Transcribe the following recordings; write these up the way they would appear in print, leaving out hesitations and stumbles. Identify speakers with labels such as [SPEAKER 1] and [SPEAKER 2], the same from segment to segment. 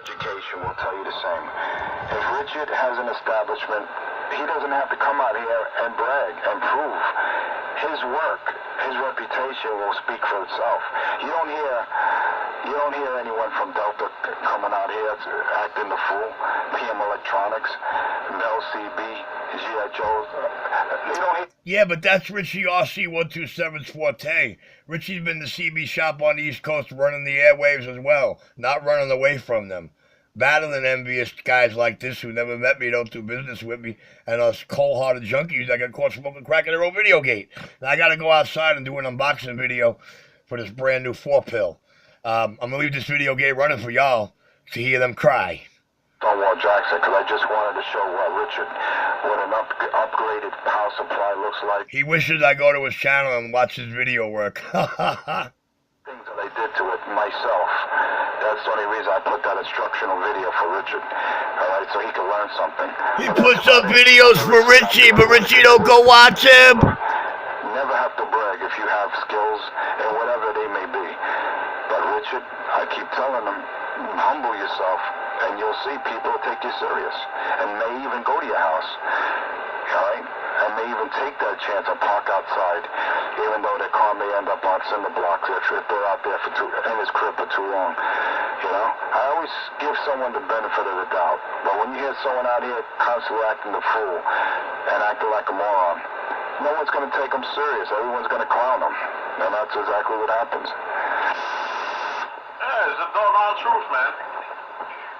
[SPEAKER 1] education will tell you the same. If Richard has an establishment, he doesn't have to come out here and brag and prove. His work, his reputation will speak for itself. You don't hear anyone from Delta coming out here acting the fool. PM Electronics, LCB, G.I. Joe's. You don't hear.
[SPEAKER 2] Yeah, but that's Richie RC 127's forte. Richie's been the CB shop on the East Coast running the airwaves as well, not running away from them. Battling envious guys like this who never met me, don't do business with me, and us cold-hearted junkies that got caught smoking crack in their own video gate. Now I got to go outside and do an unboxing video for this brand new 4-pill. I'm going to leave this video gate running for y'all to hear them cry.
[SPEAKER 1] Stonewall Jackson, because I just wanted to show Richard what an upgraded power supply looks like.
[SPEAKER 2] He wishes I go to his channel and watch his video work.
[SPEAKER 1] Things that I did to it myself. That's the only reason I put that instructional video for Richard. Alright, so he can learn something.
[SPEAKER 2] He puts up videos for Richie, but Richie don't go watch him.
[SPEAKER 1] Never have to brag if you have skills and whatever they may be. But Richard, I keep telling him, humble yourself and you'll see people take you serious and may even go to your house. Alright? And may even take that chance and park outside, even though their car may end up on cinder blocks if they're out there in his crib for too long. You know, I always give someone the benefit of the doubt. But when you hear someone out here constantly acting the fool and acting like a moron, no one's going to take them serious. Everyone's going to clown them. And that's exactly what happens.
[SPEAKER 3] Yeah, it's a doggone truth, man.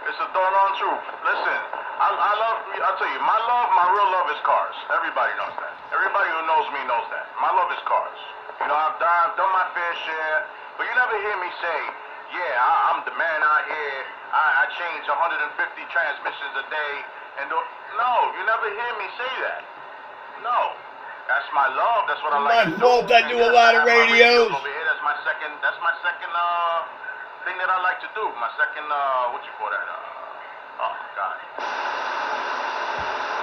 [SPEAKER 3] It's a doggone truth. Listen, I'll tell you, my real love is cars. Everybody knows that. Everybody who knows me knows that. My love is cars. You know, I've done my fair share, but you never hear me say, yeah, I'm the man out here. I change 150 transmissions a day. No, you never hear me say that. No. That's my love. That's what I like to do.
[SPEAKER 2] My fault, I do a lot of radios.
[SPEAKER 3] Over here. That's my second thing that I like to do. My second, what you call that? Oh, God.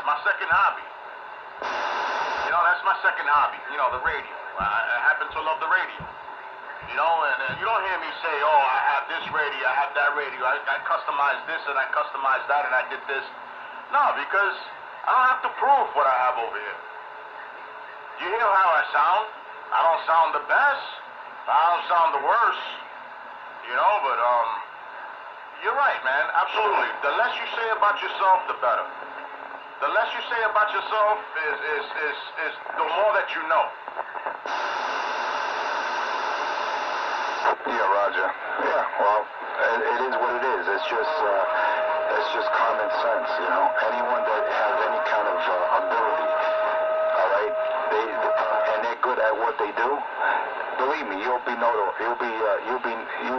[SPEAKER 3] My second hobby. You know, that's my second hobby. You know, the radio. I happen to love the radio. You know, and you don't hear me say, oh, I have this radio, I have that radio. I customized this and I customized that and I did this. No, because I don't have to prove what I have over here. You hear how I sound? I don't sound the best. I don't sound the worst. You know, but you're right, man. Absolutely. The less you say about yourself, the better. The less you say about yourself is the more that you know.
[SPEAKER 1] Yeah, Roger. Yeah, well, it is what it is. It's just common sense, you know. Anyone that has any kind of ability, all right, and they're good at what they do. Believe me, you'll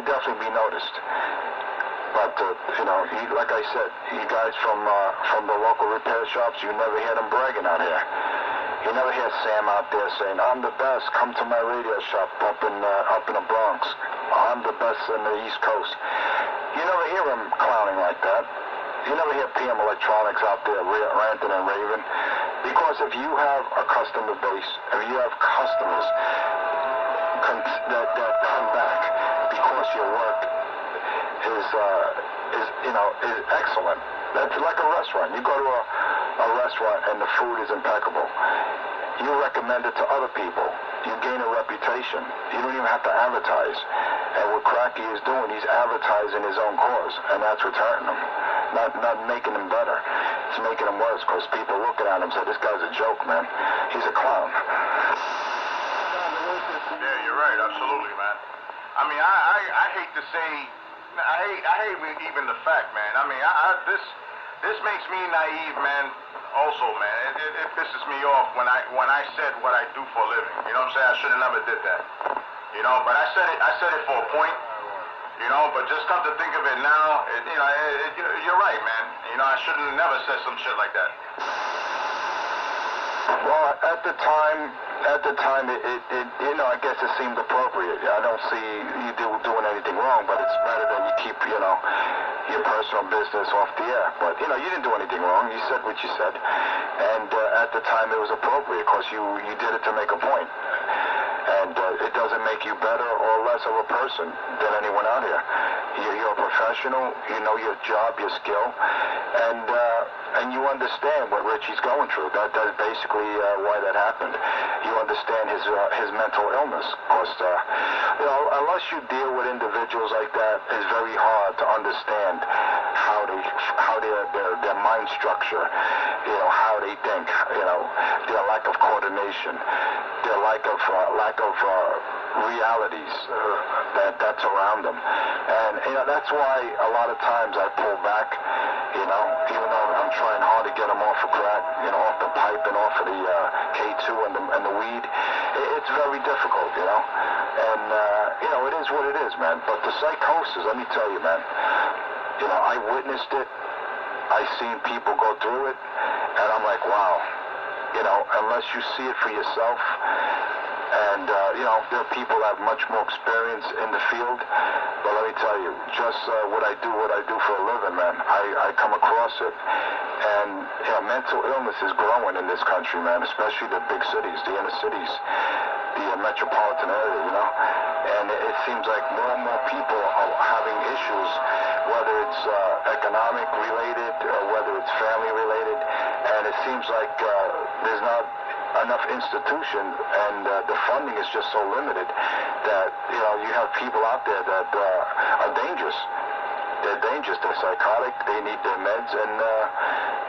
[SPEAKER 1] definitely be noticed. But you know, like I said, you guys from the local repair shops, you never hear them bragging out here. You never hear Sam out there saying, "I'm the best. Come to my radio shop up in the Bronx. I'm the best in the East Coast." You never hear him clowning like that. You never hear PM Electronics out there ranting and raving. Because if you have a customer base, if you have customers that come back because your work is excellent. That's like a restaurant. You go to a restaurant and the food is impeccable. You recommend it to other people. You gain a reputation. You don't even have to advertise. And what Cracky is doing, he's advertising his own cause, and that's what's hurting him. Not making him better. It's making him worse because people looking at him say, "This guy's a joke, man. He's a clown."
[SPEAKER 3] Yeah, you're right. Absolutely, man. I mean, I hate to say, I hate even the fact, man. I mean, this makes me naive, man. Also, man, it pisses me off when I said what I do for a living. You know what I'm saying? I should have never did that. You know, but I said it for a point. You know, but just come to think of it now, you're right, man. You know, I should have never said some shit like that.
[SPEAKER 1] Well, at the time, I guess it seemed appropriate. I don't see you doing anything wrong, but it's better that you keep, your personal business off the air. But, you didn't do anything wrong. You said what you said. And at the time, it was appropriate because you did it to make a point. And it doesn't make you better or less of a person than anyone out here. You're a professional, you know your job, your skill, and you understand what Richie's going through. That's basically why that happened. You understand his mental illness. Because, unless you deal with individuals like that, it's very hard to understand how their mind structure, how they think, their lack of coordination, their lack of realities that's around them. And that's why a lot of times I pull back, even though I'm trying hard to get them off of crack, off the pipe and off of the K2 and the weed. It's very difficult, and it is what it is, man. But the psychosis, let me tell you, man, I witnessed it. I seen people go through it, and I'm like, wow, unless you see it for yourself. And, there are people that have much more experience in the field. But let me tell you, just what I do for a living, man, I come across it. And, mental illness is growing in this country, man, especially the big cities, the inner cities, the metropolitan area, And it seems like more and more people are having issues, whether it's economic related or whether it's family related. And it seems like there's not enough institution, and the funding is just so limited that you have people out there that are dangerous. They're dangerous. They're psychotic. They need their meds, and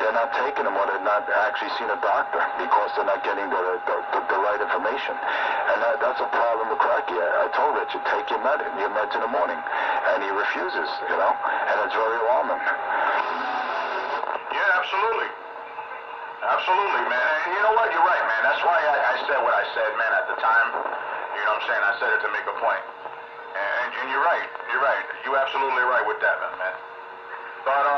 [SPEAKER 1] they're not taking them, or they're not actually seeing a doctor because they're not getting the right information. And that's a problem with cracky. I told Richard, take your meds in the morning, and he refuses. And it's very alarming.
[SPEAKER 3] Yeah, absolutely. Absolutely, man. And you know what? You're right, man. That's why I said what I said, man, at the time. You know what I'm saying? I said it to make a point. And you're right. You're right. You're absolutely right with that, man. But, I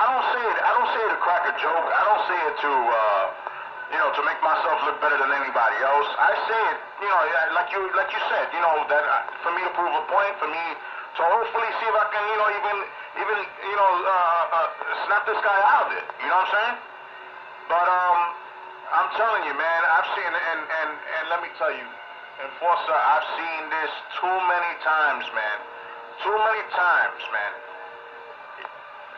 [SPEAKER 3] don't say it to crack a joke. I don't say it to make myself look better than anybody else. I say it, like you said, that for me to prove a point, for me to hopefully see if I can, even snap this guy out of it. You know what I'm saying? But I'm telling you, man, I've seen it, and let me tell you, Enforcer, I've seen this too many times, man. Too many times, man.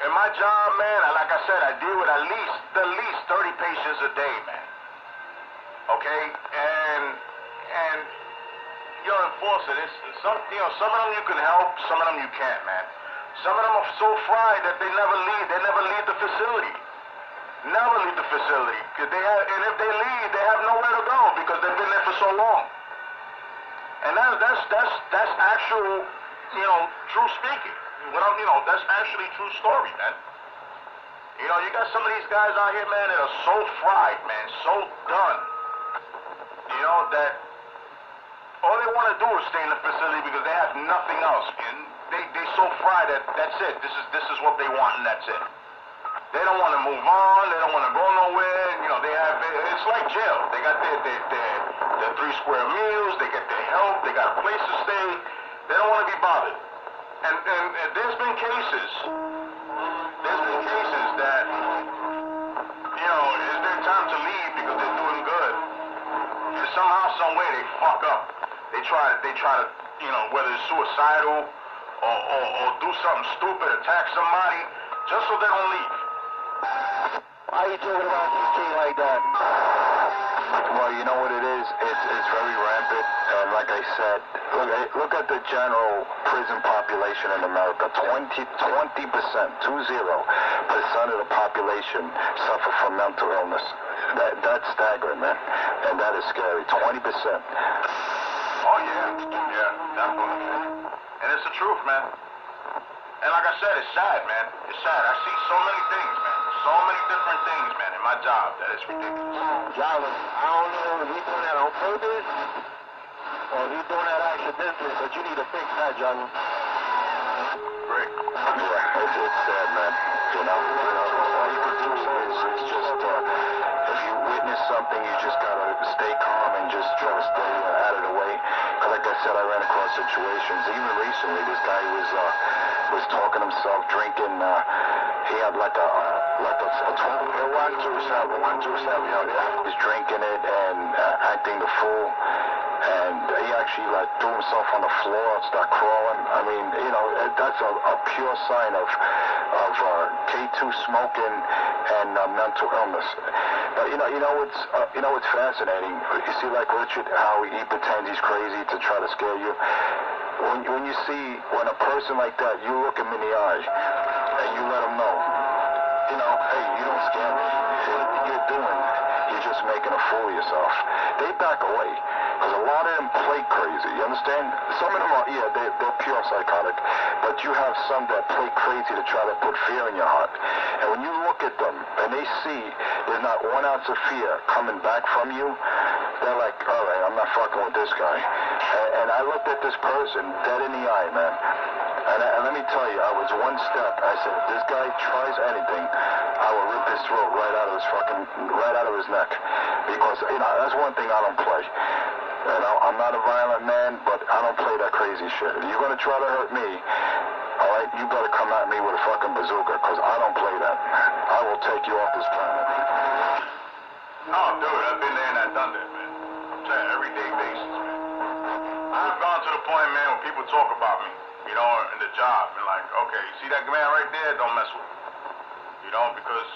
[SPEAKER 3] In my job, man, like I said, I deal with at least 30 patients a day, man. Okay? And Enforcer, some of them you can help, some of them you can't, man. Some of them are so fried that they never leave the facility. Never leave the facility. And if they leave, they have nowhere to go because they've been there for so long. And that's actual, true speaking. That's actually true story, man. You got some of these guys out here, man, that are so fried, man, so done. That all they want to do is stay in the facility because they have nothing else. And they so fried that that's it. This is what they want, and that's it. They don't want to move on. They don't want to go nowhere. It's like jail. They got their 3 square meals. They get their help. They got a place to stay. They don't want to be bothered. And there's been cases that, it's their time to leave because they're doing good. And somehow, some way, they fuck up. They try to, whether it's suicidal or do something stupid, attack somebody, just so they don't leave.
[SPEAKER 1] Why are you talking about DK like that? Well, you know what it is? It's very rampant. And like I said, look at the general prison population in America. 20%, 20% of the population suffer from mental illness. That's staggering, man. And that is scary. 20%.
[SPEAKER 3] Oh, yeah. Yeah, definitely. And it's the truth, man. And like I said, it's sad, man. It's sad. I see so many things, man. So many different things, man, in my job that it's ridiculous.
[SPEAKER 1] Jolly, I don't know if he's doing that on purpose or if he's doing that accidentally, but you need to fix that, Jolly.
[SPEAKER 3] Great.
[SPEAKER 1] Yeah, it's sad, man. All you can do is just, if you witness something, you just gotta stay calm and just try to stay out of the way. Like I said, I ran across situations. Even recently, this guy was talking himself, drinking. he had like a 12.
[SPEAKER 3] 127, yeah.
[SPEAKER 1] He's drinking it and acting the fool. And he actually like threw himself on the floor and started crawling. I mean, that's a pure sign of K2 smoking and mental illness. But what's fascinating. You see, like Richard, how he pretends he's crazy to try to scare you. When you see a person like that, you look him in the eye and you let him know. Hey, you don't scare me. You're just making a fool of yourself. They back away. Because a lot of them play crazy, you understand? Some of them are, they're pure psychotic. But you have some that play crazy to try to put fear in your heart. And when you look at them and they see there's not 1 ounce of fear coming back from you, they're like, all right, I'm not fucking with this guy. And I looked at this person dead in the eye, man. And let me tell you, I was one step. I said, if this guy tries anything, I will rip his throat right out of his neck. Because, that's one thing I don't play. I'm not a violent man, but I don't play that crazy shit. If you're going to try to hurt me, all right, you better come at me with a fucking bazooka, because I don't play that. I will take you off this planet.
[SPEAKER 3] Oh, dude, I've been there and I've done that, man. I'm saying everyday basis, man. I've gone to the point, man, when people talk about me, in the job, and like, okay, see that man right there? Don't mess with him. Because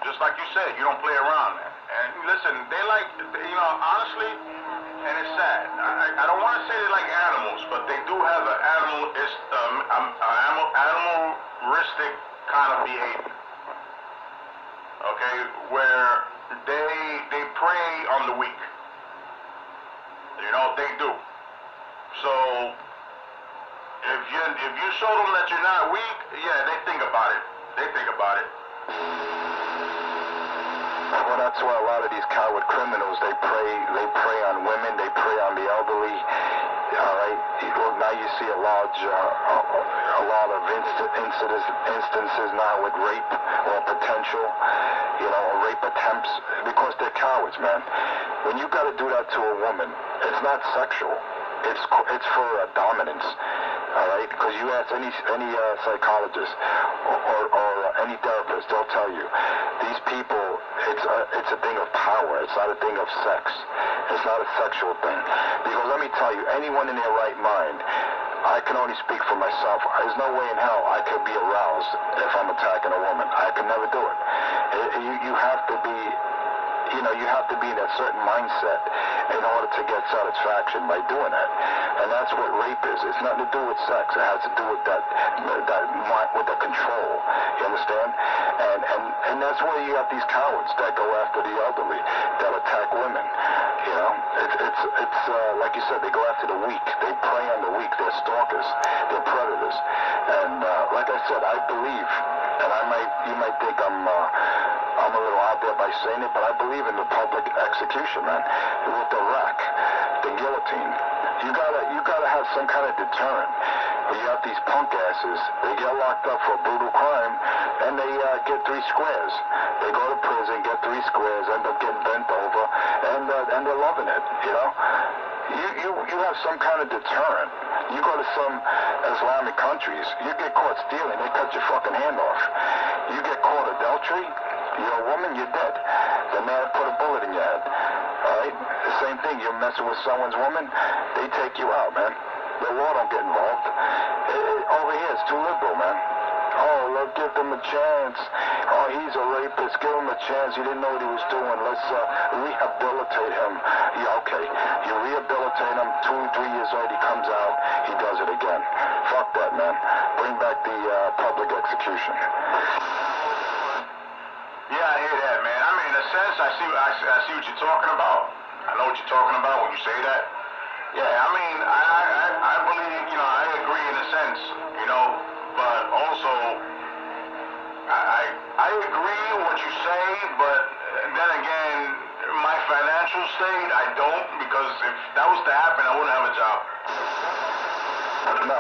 [SPEAKER 3] just like you said, you don't play around, man. And listen, honestly, and it's sad. I don't want to say they're like animals, but they do have an animalistic kind of behavior. Okay, where they prey on the weak. They do. So if you show them that you're not weak, yeah, they think about it.
[SPEAKER 1] Well, that's why a lot of these coward criminals, they prey on women, they prey on the elderly. All right. Now you see a lot of instances now with rape or potential, or rape attempts, because they're cowards, man. When you got to do that to a woman, it's not sexual. It's for dominance. All right, because you ask any psychologist or any therapist, they'll tell you these people. It's a thing of power. It's not a thing of sex. It's not a sexual thing. Because let me tell you, anyone in their right mind, I can only speak for myself. There's no way in hell I could be aroused if I'm attacking a woman. I could never do it. You have to be. You have to be in a certain mindset in order to get satisfaction by doing it. And that's what rape is. It's nothing to do with sex. It has to do with with the control. You understand? And that's why you have these cowards that go after the elderly, that attack women. It's like you said, they go after the weak. They prey on the weak. They're stalkers. They're predators. And like I said, I believe, and you might think I'm a little out there by saying it, but I believe in the public execution, man. With the rack, the guillotine. You gotta have some kind of deterrent. You have these punk asses, they get locked up for a brutal crime, and they get 3 squares. They go to prison, get 3 squares, end up getting bent over, and they're loving it, You have some kind of deterrent. You go to some Islamic countries, you get caught stealing, they cut your fucking hand off. You get caught adultery, you're a woman, you're dead. The man put a bullet in your head. All right? The same thing, you're messing with someone's woman, they take you out, man. The law don't get involved. Over here, it's too liberal, man. Oh, let's give them a chance. Oh, he's a rapist. Give him a chance. He didn't know what he was doing. Let's rehabilitate him. Yeah, okay. You rehabilitate him. 2-3 years later, he comes out. He does it again. Fuck that, man. Bring back the public execution.
[SPEAKER 3] Yeah, I hear that, man. I mean, in a sense, I see what you're talking about. I know what you're talking about when you say that. Yeah, I mean, I believe, I agree in a sense, but also, I agree with what you say, but then again, my financial state, I don't, because if that was to happen, I wouldn't have a job.
[SPEAKER 1] No,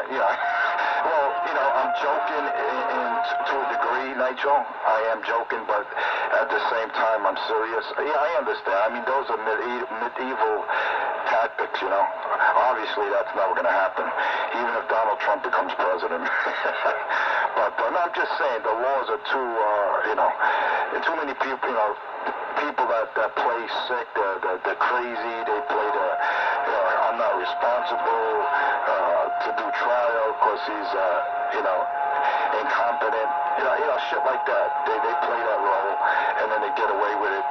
[SPEAKER 1] yeah. Well, I'm joking to a degree, Nitro. I am joking, but at the same time, I'm serious. Yeah, I understand. I mean, those are medieval tactics, Obviously, that's never going to happen, even if Donald Trump becomes president. But no, I'm just saying the laws are too, too many people, people that play sick, they're crazy, they play I'm not responsible to do trial because he's, incompetent, shit like that. They play that role and then they get away with it.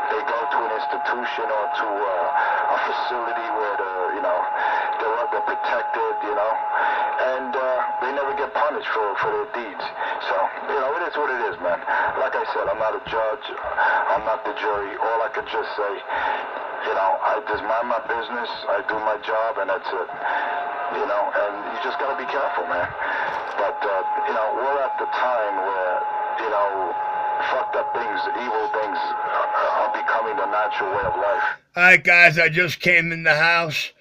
[SPEAKER 1] They go to an institution or to a facility where they're protected, and they never get punished for their deeds. So, it is what it is, man. Like I said, I'm not a judge. I'm not the jury. All I could just say, I just mind my business. I do my job, and that's it. And you just got to be careful, man. But, we're at the time where, fucked up things, evil things are becoming the natural way of life.
[SPEAKER 2] All right, guys, I just came in the house.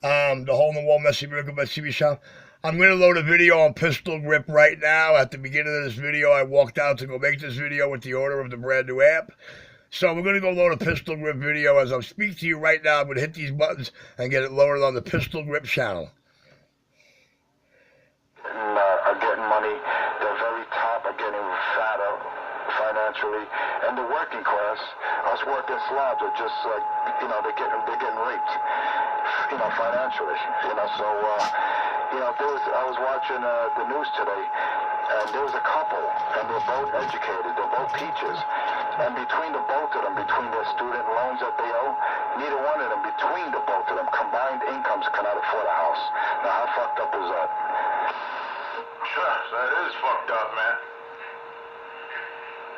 [SPEAKER 2] The Hole in the Wall Messy Miracle by CB Shop. I'm going to load a video on pistol grip right now. At the beginning of this video, I walked out to go make this video with the order of the brand new amp. So we're going to go load a pistol grip video. As I speak to you right now, I'm going to hit these buttons and get it loaded on the pistol grip channel.
[SPEAKER 1] And are getting money. The very top are getting fatter financially. And the working class, us working slobs, are just like, they're getting raped, financially. So, I was watching the news today, and there was a couple, and they're both educated, they're both teachers, and between the both of them, between their student loans that they owe, neither one of them, between the both of them, combined incomes cannot afford a house. Now, how fucked up is that?
[SPEAKER 3] Sure, that is fucked up, man.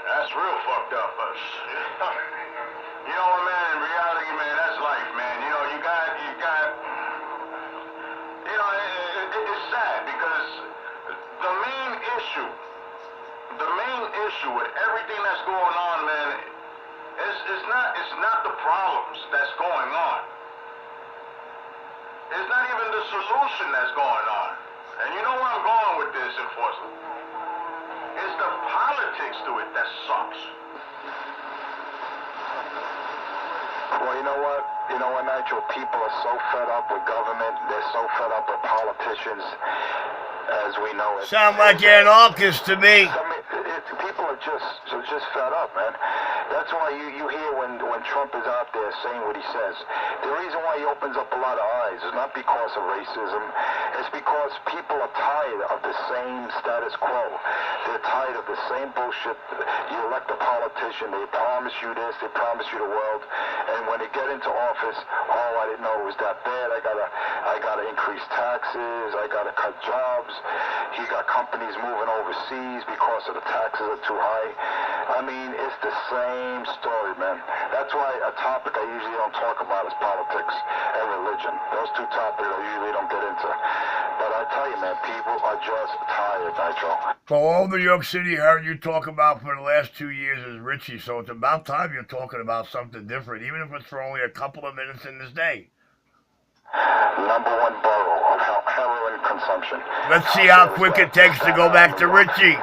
[SPEAKER 3] That's real fucked up, but you know what, man, in reality, man, that's life, man. You got it's sad because the main issue with everything that's going on, man, it's not the problems that's going on. It's not even the solution that's going on. And you know where I'm going with this, Enforcer? It's the politics to it that sucks.
[SPEAKER 1] Well, you know what, Nigel? People are so fed up with government. They're so fed up with politicians, as we know it.
[SPEAKER 2] Sound like anarchists to me.
[SPEAKER 1] People are just fed up, man. That's why you hear when Trump is out there saying what he says. The reason why he opens up a lot of eyes is not because of racism. It's because people are tired of the same status quo. They're tired of the same bullshit. You elect a politician, they promise you this, they promise you the world, and when they get into office, I didn't know it was that bad. I gotta increase taxes. I gotta cut jobs. He got companies moving overseas because of the taxes are too high. I mean, it's the same story, man. That's why a topic I usually don't talk about is politics and religion. Those two topics I usually don't get into. But I tell you, man, people are just tired, Nitro.
[SPEAKER 2] For all New York City heard you talk about for the last 2 years is Richie, so it's about time you're talking about something different, even if it's for only a couple of minutes in this day.
[SPEAKER 1] Number one borough of heroin consumption.
[SPEAKER 2] Let's see how quick it takes to go back to Richie.
[SPEAKER 3] Yeah,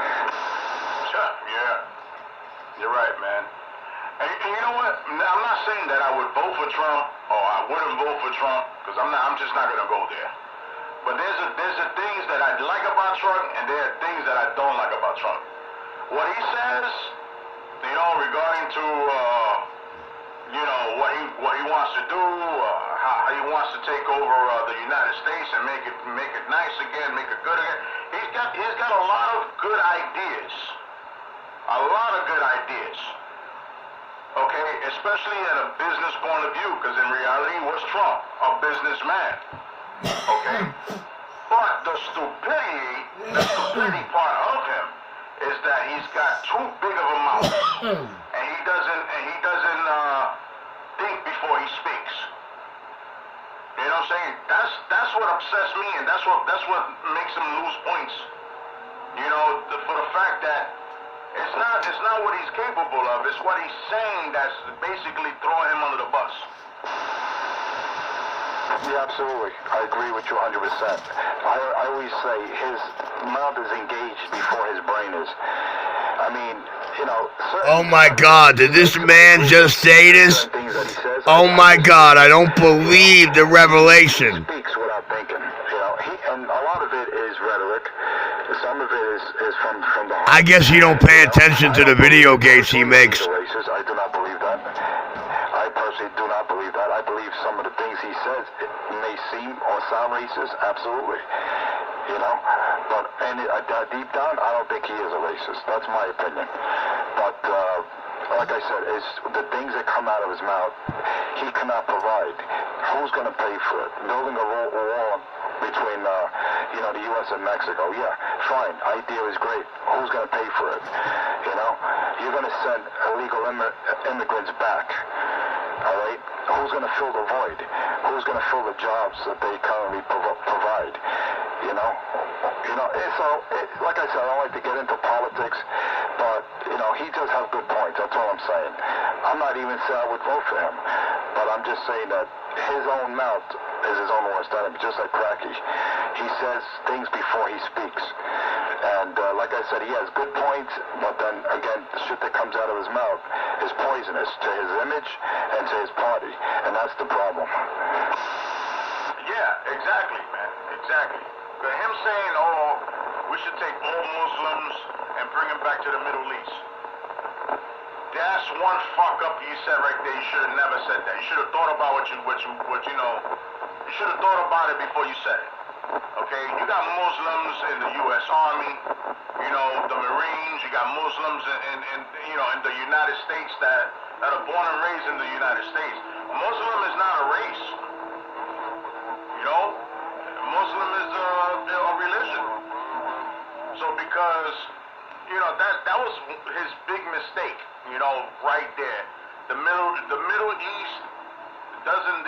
[SPEAKER 3] you're right, man. And you know what? I'm not saying that I would vote for Trump or I wouldn't vote for Trump because I'm just not gonna go there. But there's a things that I like about Trump and there are things that I don't like about Trump. What he says, regarding to what he wants to do, how he wants to take over the United States and make it nice again, make it good again. He's got a lot of good ideas. A lot of good ideas. Okay, especially at a business point of view, because in reality, what's Trump? A businessman. Okay? But the stupidity part of him is that he's got too big of a mouth. And he doesn't think before he speaks. You know what I'm saying? That's what upsets me, and that's what makes him lose points. For the fact that it's not what he's capable of, it's what he's saying that's basically throwing him under the bus.
[SPEAKER 1] Yeah, absolutely. I agree with you 100%. I always say his mouth is engaged before his brain is. I mean,
[SPEAKER 2] oh my God, did this man just say this? Oh my God, I don't believe the revelation.
[SPEAKER 1] He speaks without thinking, and a lot of it is rhetoric. Some of it is from from the heart.
[SPEAKER 2] I guess he don't pay attention to the video games he makes.
[SPEAKER 1] Racist. I do not believe that. I personally do not believe that. I believe some of the things he says may seem or sound racist. Absolutely. You know, but deep down, I don't think he is a racist. That's my opinion. But like I said, it's the things that come out of his mouth, he cannot provide. Who's going to pay for it? Building a wall between, the U.S. and Mexico, yeah, fine. Idea is great. Who's going to pay for it? You know, you're going to send illegal immigrants back. All right? Who's going to fill the void? Who's going to fill the jobs that they currently provide? Like I said, I don't like to get into politics, but, he does have good points. That's all I'm saying. I'm not even saying I would vote for him, but I'm just saying that his own mouth is his own worst enemy, just like Cracky. He says things before he speaks. And like I said, he has good points, but then, again, the shit that comes out of his mouth is poisonous to his image and to his party, and that's the problem.
[SPEAKER 3] Yeah, exactly, man. Exactly. But him saying, we should take all Muslims and bring them back to the Middle East. That's one fuck up you said right there. You should have never said that. You should have thought about you should have thought about it before you said it. Okay? You got Muslims in the U.S. Army, the Marines, you got Muslims in the United States that are born and raised in the United States. A Muslim is not a race. Muslim is a religion. So because, that was his big mistake, right there. The Middle East doesn't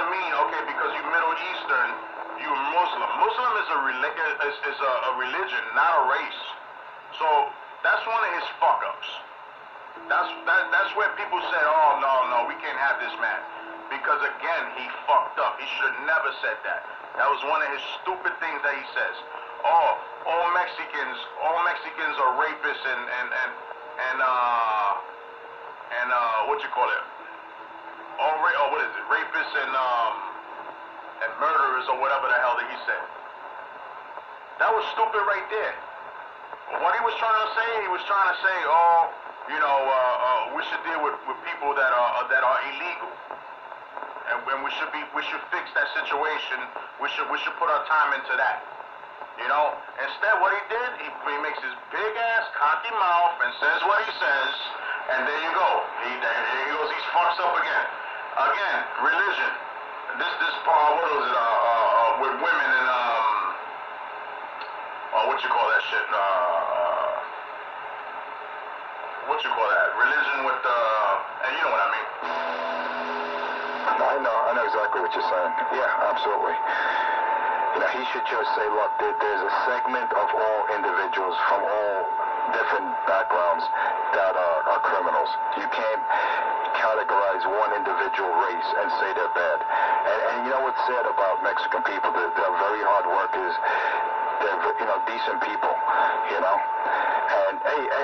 [SPEAKER 3] mean, okay, because you're Middle Eastern, you're Muslim. Muslim is a religion, not a race. So that's one of his fuck-ups. That's where people said, no, we can't have this man. Because again, he fucked up. He should have never said that. That was one of his stupid things that he says. All Mexicans are rapists and what you call it? What is it? Rapists and murderers or whatever the hell that he said. That was stupid right there. What he was trying to say, we should deal with people that are illegal. And we should fix that situation. We should put our time into that. Instead what he did, he makes his big ass cocky mouth and says what he says, and there you go. There he goes, he fucks up again. Again, religion. This part, what was it, with women and what you call that shit? What you call that? Religion with and you know what I mean.
[SPEAKER 1] I know exactly what you're saying. Yeah, absolutely. He should just say, look, there's a segment of all individuals from all different backgrounds that are criminals. You can't categorize one individual race and say they're bad. And you know what's sad about Mexican people? They're very hard workers. They're, decent people, And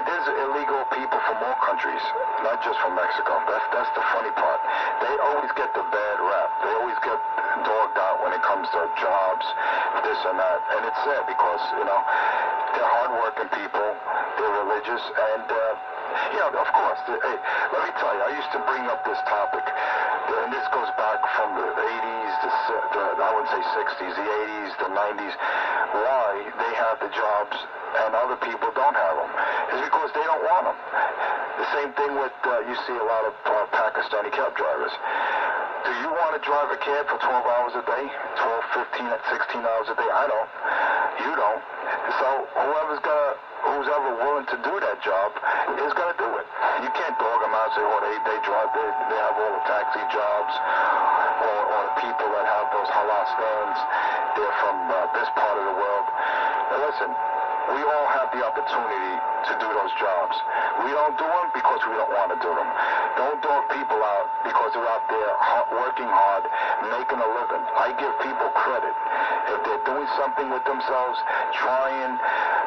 [SPEAKER 1] there's illegal people from all countries, not just from Mexico. That's the funny part. They always get the bad rap. They always get dogged out when it comes to jobs, this and that. And it's sad because, they're hardworking people, they're religious, and, of course, let me tell you, I used to bring up this topic, and this goes back from the 80s, I wouldn't say 60s, the 80s, the 90s, why they have the jobs and other people don't have them. It's because they don't want them. The same thing with, you see a lot of Pakistani cab drivers. Do you want to drive a cab for 12 hours a day? 12, 15, 16 hours a day? I don't. You don't. So who's ever willing to do that job is going to do it. You can't dog them out and say, they drive, they have all the taxi jobs, or the people that have those halal stands, they're from this part of the world. Now listen, we all have the opportunity to do those jobs. We don't do them because we don't want to do them. Don't dog people out because they're out there working hard, making a living. I give people credit. If they're doing something with themselves, trying,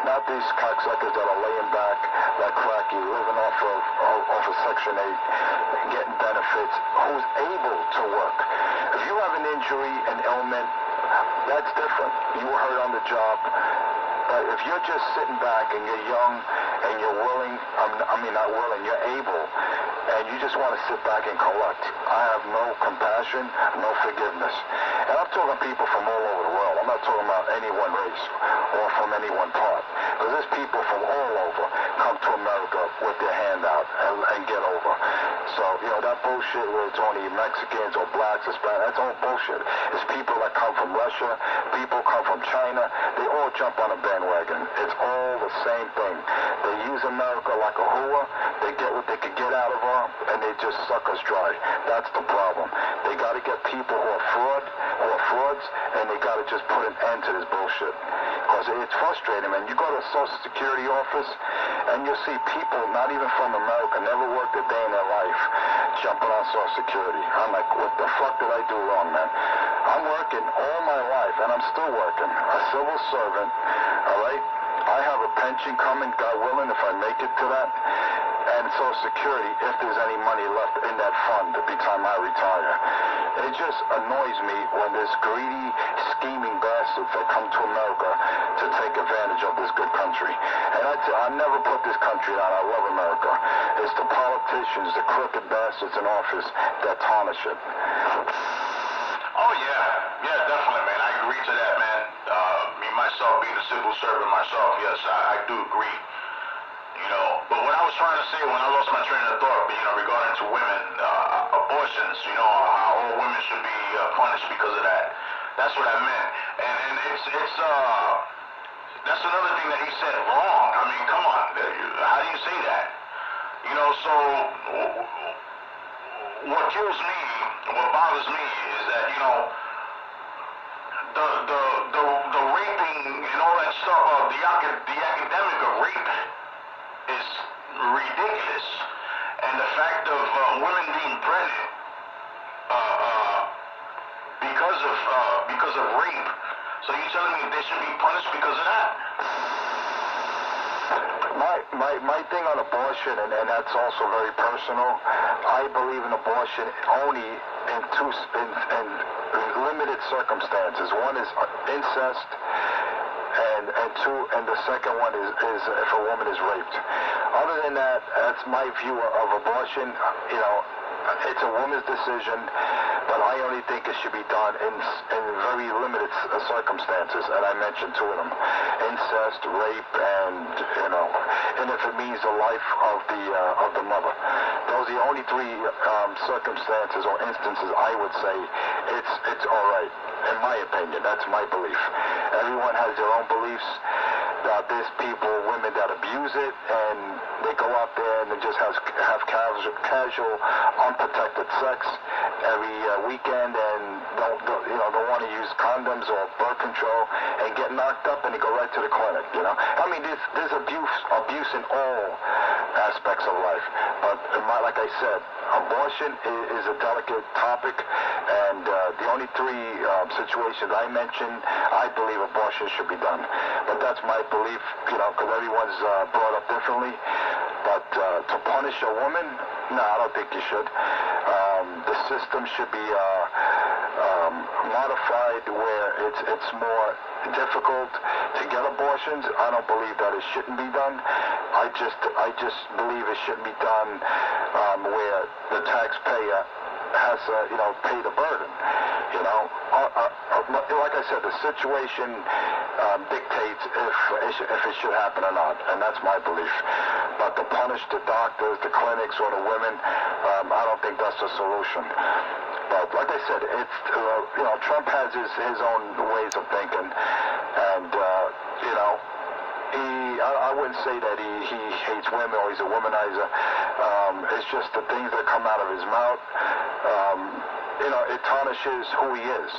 [SPEAKER 1] not these cocksuckers that are laying back like Cracky, living off of Section 8, getting benefits, who's able to work. If you have an injury, an ailment, that's different. You were hurt on the job. If you're just sitting back and you're young and you're willing, not willing, you're able, and you just want to sit back and collect, I have no compassion, no forgiveness. And I'm talking people from all over the world. I'm not talking about any one race or from any one part. Because there's people from all over come to America with their hand out and get over. So, that bullshit where it's only Mexicans or blacks or Spanish, that's all bullshit. It's people that come from Russia, people come from China, they all jump on a bandwagon. It's all the same thing. They use America like a hooah, they get what they could get out of her, and they just suck us dry. That's the problem. They got to get people who are frauds, and they got to just put an end to this bullshit. Because it's frustrating, man. You go to a Social Security office, and you'll see people, not even from America, never worked a day in their life, jumping on Social Security. I'm like, what the fuck did I do wrong, man? I'm working all my life, and I'm still working. A civil servant, all right? I have a pension coming, God willing, if I make it to that. And Social Security, if there's any money left in that fund by the time I retire. It just annoys me when there's greedy, scheming bastards that come to America to take advantage of this good country. And I never put this country down. I love America. It's the politicians, the crooked bastards in office that tarnish it.
[SPEAKER 3] Oh, yeah. Yeah, definitely, man. I agree to that, man. Me, myself, being a civil servant myself, yes, I do agree. But what I was trying to say when I lost my train of thought, regarding to women, abortions, how all women should be punished because of that. That's what I meant. And it's that's another thing that he said wrong. I mean, come on. How do you say that? So what kills me, what bothers me is that, the raping and all that stuff, the academic of rape is ridiculous, and the fact of women being pregnant because of rape. So you're telling me they should be punished because of that?
[SPEAKER 1] My thing on abortion, and that's also very personal. I believe in abortion only in limited circumstances. One is incest. And the second one is if a woman is raped. Other than that, that's my view of abortion. It's a woman's decision, but I only think it should be done in very limited circumstances, and I mentioned two of them: incest, rape, and if it means the life of the mother. Those are the only three circumstances or instances I would say it's all right. In my opinion, that's my belief. Everyone has their own beliefs. There's women that abuse it, and they go out there and they just have casual, unprotected sex every weekend, and don't want to use condoms or birth control, and get knocked up, and they go right to the clinic. I mean, there's abuse in all aspects of life. But like I said, abortion is a delicate topic, and the only three situations I mentioned, I believe abortion should be done. But that's my belief, because everyone's brought up differently. But to punish a woman, no, I don't think you should. The system should be modified where it's more difficult to get abortions. I don't believe that it shouldn't be done. I just believe it shouldn't be done where the taxpayer has to, pay the burden. Like I said, the situation dictates if it should happen or not, and that's my belief. But to punish the doctors, the clinics, or the women, I don't think that's the solution. But like I said, it's Trump has his own ways of thinking, and I wouldn't say that he hates women or he's a womanizer. It's just the things that come out of his mouth. It tarnishes who he is.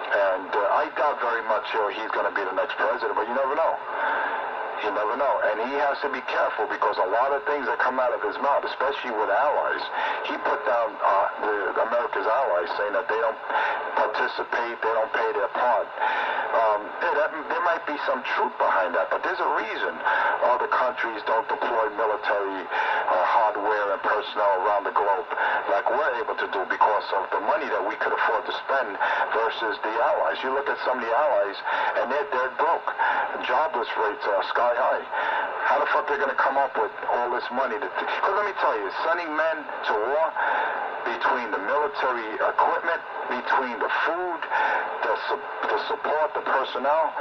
[SPEAKER 1] And I doubt very much he's going to be the next president, but you never know. You never know. And he has to be careful because a lot of things that come out of his mouth, especially with allies, he put down America's allies, saying that they don't participate, they don't pay their part. There might be some truth behind that, but there's a reason other countries don't deploy military hardware and personnel around the globe like we're able to do because of the money that we could afford to spend versus the allies. You look at some of the allies, and they're broke. interest rates are sky high. How the fuck they're going to come up with all this money? Because let me tell you, sending men to war, between the military equipment, between the food, the support, the personnel,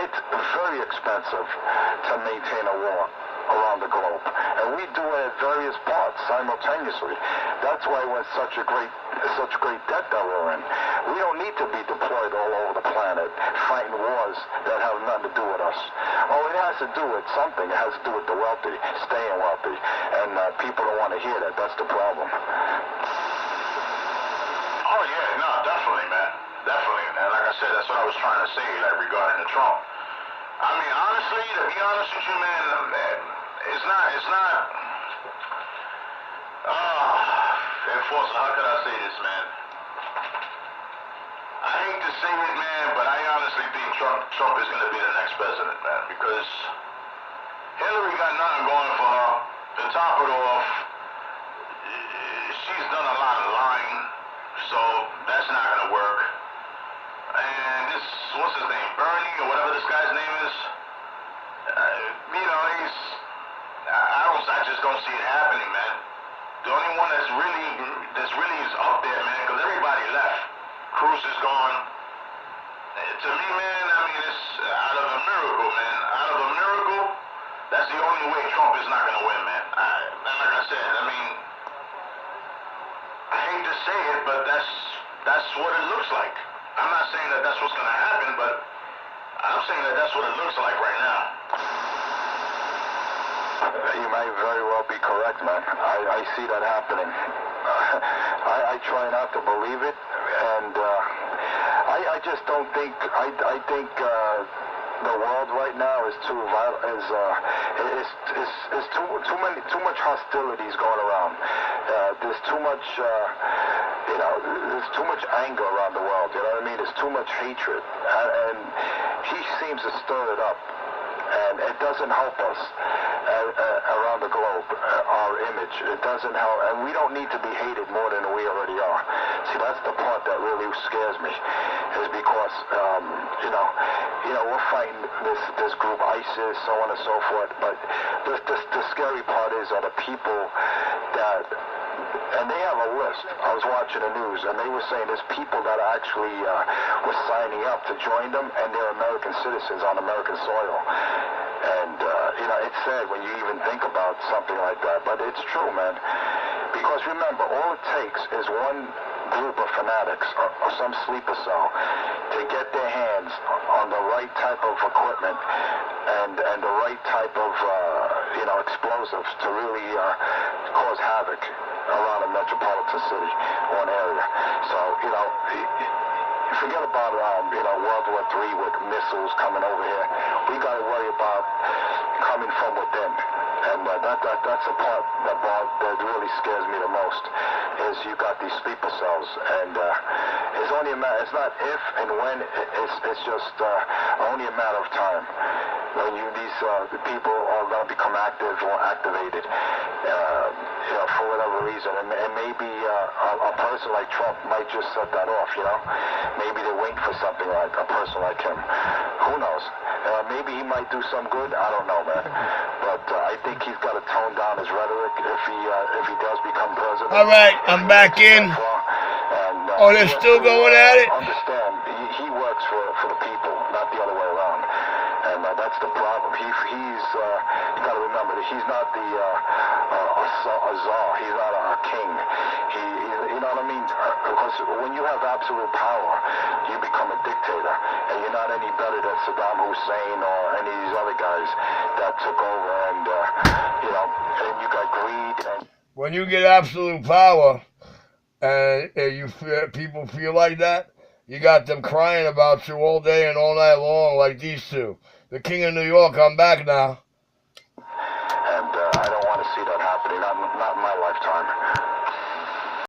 [SPEAKER 1] it's very expensive to maintain a war around the globe. And we do it at various parts simultaneously. That's why we're in such great debt that we're in. We don't need to be deployed all over the planet fighting wars that have nothing to do with us. Oh, it has to do with something. It has to do with the wealthy, staying wealthy. And people don't want to hear that. That's the problem.
[SPEAKER 3] Oh, yeah, no, definitely, man. Definitely. And like I said, that's what I was trying to say, like, regarding the Trump. I mean, honestly, to be honest with you, man, Enforcer, how could I say this, man? I hate to say it, man, but I honestly think Trump is going to be the next president, man, because Hillary got nothing going for her. To top it off, she's done a lot of lying, so that's not going to work. And this, what's his name, Bernie, or whatever this guy's name is, I just don't see it happening, man. The only one that's really is up there, man, because everybody left. Cruz is gone. To me, man, I mean, it's out of a miracle, man. Out of a miracle, that's the only way Trump is not going to win, man. And like I said, I mean, I hate to say it, but that's what it looks like. I'm not saying that that's what's going to happen, but I'm saying that that's what it looks like right now.
[SPEAKER 1] You may very well be correct, man. I see that happening. I try not to believe it, and I just don't think. I think the world right now is too too much hostilities going around. There's too much. There's too much anger around the world. You know what I mean? There's too much hatred, and he seems to stir it up. And it doesn't help us around the globe, our image. It doesn't help, and we don't need to be hated more than we already are. See, that's the part that really scares me, is because, we're fighting this group, ISIS, so on and so forth, but the scary part is are the people that, and they have a list. I was watching the news, and they were saying there's people that actually were signing up to join them, and they're American citizens on American soil. And, it's sad when you even think about something like that, but it's true, man. Because remember, all it takes is one group of fanatics or some sleeper cell to get their hands on the right type of equipment and the right type of, explosives to really cause havoc around a metropolitan city or an area. So, forget about, World War III with missiles coming over here. We got to worry about coming from within. And that's the part that really scares me the most, is you got these sleeper cells. And it's only a matter, it's not if and when, it's just only a matter of time. When these people are going to become active or activated, for whatever reason. And maybe a person like Trump might just set that off, Maybe they're waiting for something like a person like him. Who knows? Maybe he might do some good. I don't know, man. But I think he's got to tone down his rhetoric if he does become president.
[SPEAKER 2] All right, I'm back in.
[SPEAKER 1] And,
[SPEAKER 2] they're still going at it?
[SPEAKER 1] Understand, he works for the people, not the other way around. And that's the problem. He's you got to remember that he's not a czar. He's not a king. You know what I mean? Because when you have absolute power, you become a dictator, and you're not any better than Saddam Hussein or any of these other guys that took over. And and you got greed. And
[SPEAKER 2] when you get absolute power, and people feel like that, you got them crying about you all day and all night long, like these two. The King of New York, I'm back now.